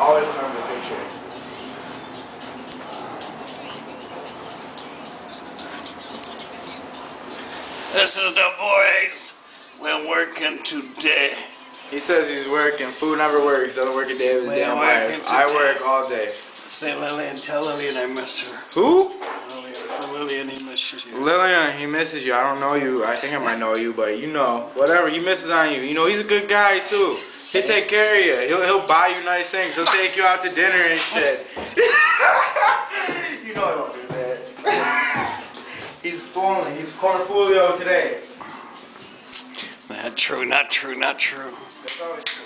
Always remember the picture. This is the boys. We're working today. He says he's working. Food never works. Doesn't work a day of his damn life. I work all day. Say Lillian, tell Lillian I miss her. Who? Lillian, say Lillian, he misses you. Lillian, he misses you. I don't know you. I think I might know you, but you know, whatever. He misses on you. You know, he's a good guy too. He'll take care of you. He'll buy you nice things. He'll take you out to dinner and shit. You know I don't do that. He's fooling. He's cornfolio today. Not true, not true, not true. That's always true.